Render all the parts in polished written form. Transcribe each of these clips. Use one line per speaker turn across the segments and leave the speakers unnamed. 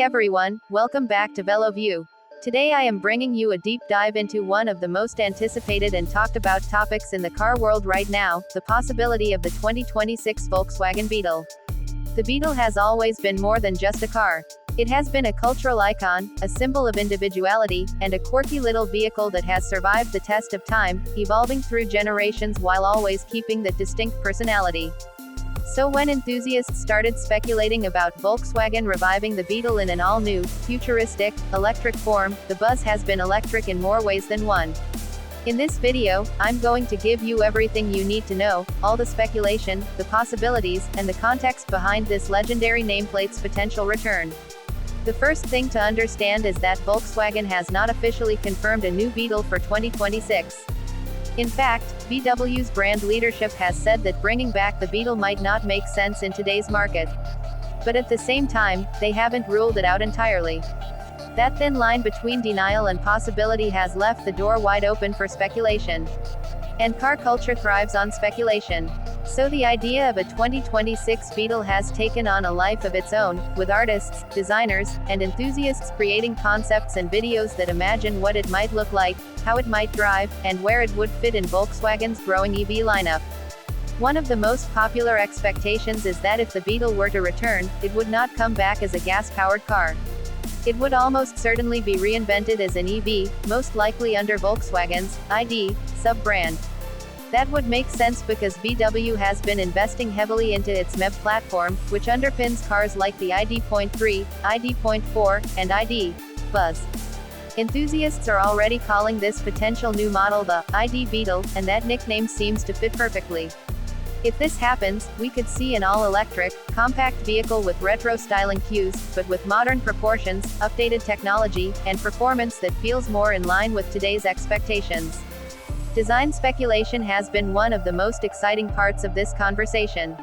Hey everyone, welcome back to VW. Today I am bringing you a deep dive into one of the most anticipated and talked about topics in the car world right now, the possibility of the 2026 Volkswagen Beetle. The Beetle has always been more than just a car. It has been a cultural icon, a symbol of individuality, and a quirky little vehicle that has survived the test of time, evolving through generations while always keeping that distinct personality. So when enthusiasts started speculating about Volkswagen reviving the Beetle in an all-new, futuristic, electric form, the buzz has been electric in more ways than one. In this video, I'm going to give you everything you need to know, all the speculation, the possibilities, and the context behind this legendary nameplate's potential return. The first thing to understand is that Volkswagen has not officially confirmed a new Beetle for 2026. In fact, VW's brand leadership has said that bringing back the Beetle might not make sense in today's market. But at the same time, they haven't ruled it out entirely. That thin line between denial and possibility has left the door wide open for speculation. And car culture thrives on speculation. So the idea of a 2026 Beetle has taken on a life of its own, with artists, designers, and enthusiasts creating concepts and videos that imagine what it might look like, how it might drive, and where it would fit in Volkswagen's growing EV lineup. One of the most popular expectations is that if the Beetle were to return, it would not come back as a gas-powered car. It would almost certainly be reinvented as an EV, most likely under Volkswagen's ID sub-brand. That would make sense because VW has been investing heavily into its MEB platform, which underpins cars like the ID.3, ID.4, and ID. Buzz. Enthusiasts are already calling this potential new model the ID Beetle, and that nickname seems to fit perfectly. If this happens, we could see an all-electric, compact vehicle with retro styling cues, but with modern proportions, updated technology, and performance that feels more in line with today's expectations. Design speculation has been one of the most exciting parts of this conversation.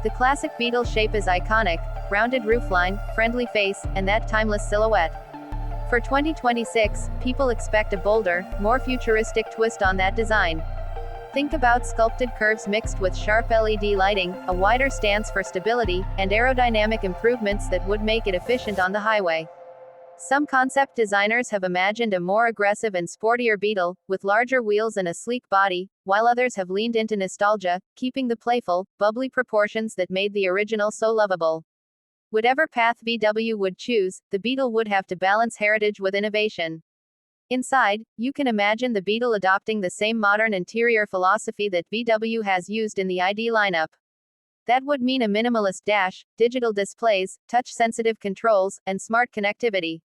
The classic Beetle shape is iconic: rounded roofline, friendly face, and that timeless silhouette. For 2026, people expect a bolder, more futuristic twist on that design. Think about sculpted curves mixed with sharp LED lighting, a wider stance for stability, and aerodynamic improvements that would make it efficient on the highway. Some concept designers have imagined a more aggressive and sportier Beetle, with larger wheels and a sleek body, while others have leaned into nostalgia, keeping the playful, bubbly proportions that made the original so lovable. Whatever path VW would choose, the Beetle would have to balance heritage with innovation. Inside, you can imagine the Beetle adopting the same modern interior philosophy that VW has used in the ID lineup. That would mean a minimalist dash, digital displays, touch-sensitive controls, and smart connectivity.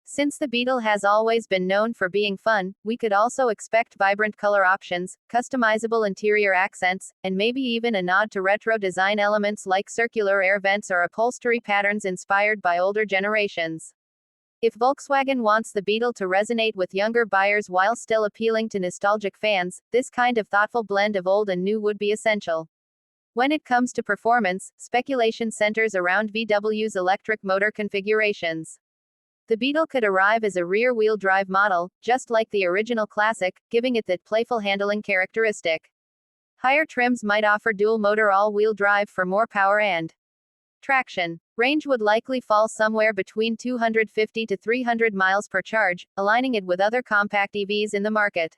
Since the Beetle has always been known for being fun, we could also expect vibrant color options, customizable interior accents, and maybe even a nod to retro design elements like circular air vents or upholstery patterns inspired by older generations. If Volkswagen wants the Beetle to resonate with younger buyers while still appealing to nostalgic fans, this kind of thoughtful blend of old and new would be essential. When it comes to performance, speculation centers around VW's electric motor configurations. The Beetle could arrive as a rear-wheel drive model, just like the original classic, giving it that playful handling characteristic. Higher trims might offer dual-motor all-wheel drive for more power and traction. Range would likely fall somewhere between 250 to 300 miles per charge, aligning it with other compact EVs in the market.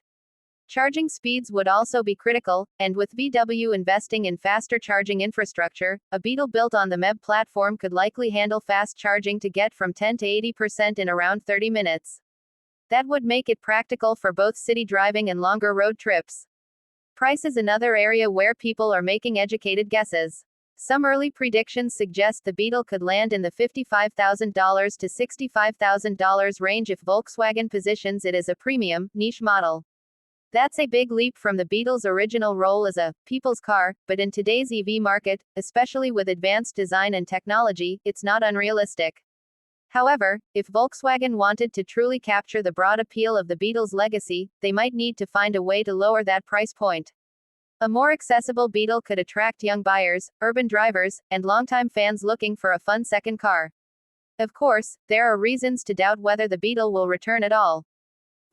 Charging speeds would also be critical, and with VW investing in faster charging infrastructure, a Beetle built on the MEB platform could likely handle fast charging to get from 10 to 80% in around 30 minutes. That would make it practical for both city driving and longer road trips. Price is another area where people are making educated guesses. Some early predictions suggest the Beetle could land in the $55,000 to $65,000 range if Volkswagen positions it as a premium, niche model. That's a big leap from the Beetle's original role as a people's car, but in today's EV market, especially with advanced design and technology, it's not unrealistic. However, if Volkswagen wanted to truly capture the broad appeal of the Beetle's legacy, they might need to find a way to lower that price point. A more accessible Beetle could attract young buyers, urban drivers, and longtime fans looking for a fun second car. Of course, there are reasons to doubt whether the Beetle will return at all.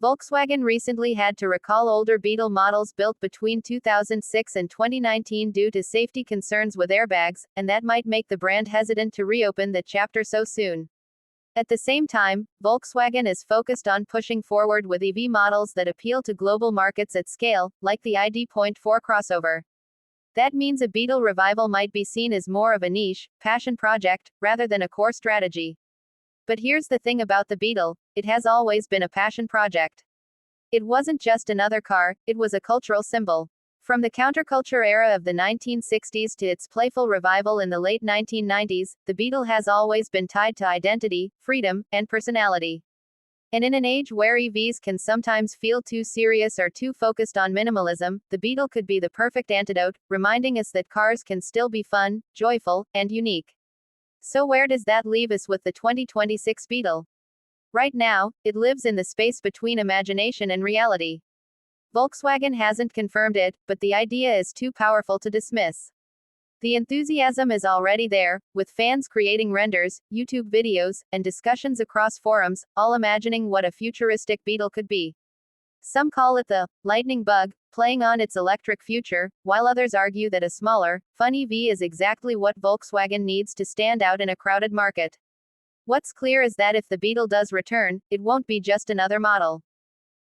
Volkswagen recently had to recall older Beetle models built between 2006 and 2019 due to safety concerns with airbags, and that might make the brand hesitant to reopen that chapter so soon. At the same time, Volkswagen is focused on pushing forward with EV models that appeal to global markets at scale, like the ID.4 crossover. That means a Beetle revival might be seen as more of a niche, passion project, rather than a core strategy. But here's the thing about the Beetle, it has always been a passion project. It wasn't just another car, it was a cultural symbol. From the counterculture era of the 1960s to its playful revival in the late 1990s, the Beetle has always been tied to identity, freedom, and personality. And in an age where EVs can sometimes feel too serious or too focused on minimalism, the Beetle could be the perfect antidote, reminding us that cars can still be fun, joyful, and unique. So where does that leave us with the 2026 Beetle? Right now, it lives in the space between imagination and reality. Volkswagen hasn't confirmed it, but the idea is too powerful to dismiss. The enthusiasm is already there, with fans creating renders, YouTube videos, and discussions across forums, all imagining what a futuristic Beetle could be. Some call it the lightning bug, playing on its electric future, while others argue that a smaller, fun EV is exactly what Volkswagen needs to stand out in a crowded market. What's clear is that if the Beetle does return, it won't be just another model.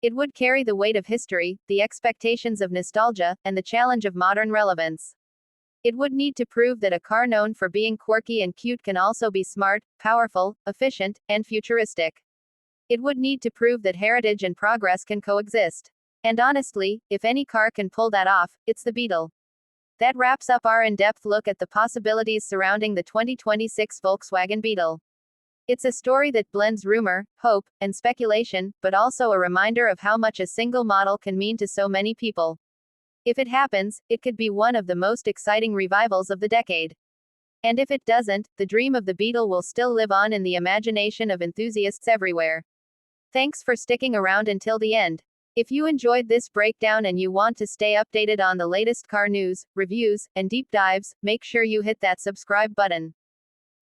It would carry the weight of history, the expectations of nostalgia, and the challenge of modern relevance. It would need to prove that a car known for being quirky and cute can also be smart, powerful, efficient, and futuristic. It would need to prove that heritage and progress can coexist. And honestly, if any car can pull that off, it's the Beetle. That wraps up our in-depth look at the possibilities surrounding the 2026 Volkswagen Beetle. It's a story that blends rumor, hope, and speculation, but also a reminder of how much a single model can mean to so many people. If it happens, it could be one of the most exciting revivals of the decade. And if it doesn't, the dream of the Beetle will still live on in the imagination of enthusiasts everywhere. Thanks for sticking around until the end. If you enjoyed this breakdown and you want to stay updated on the latest car news, reviews, and deep dives, make sure you hit that subscribe button.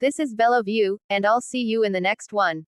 This is VW, and I'll see you in the next one.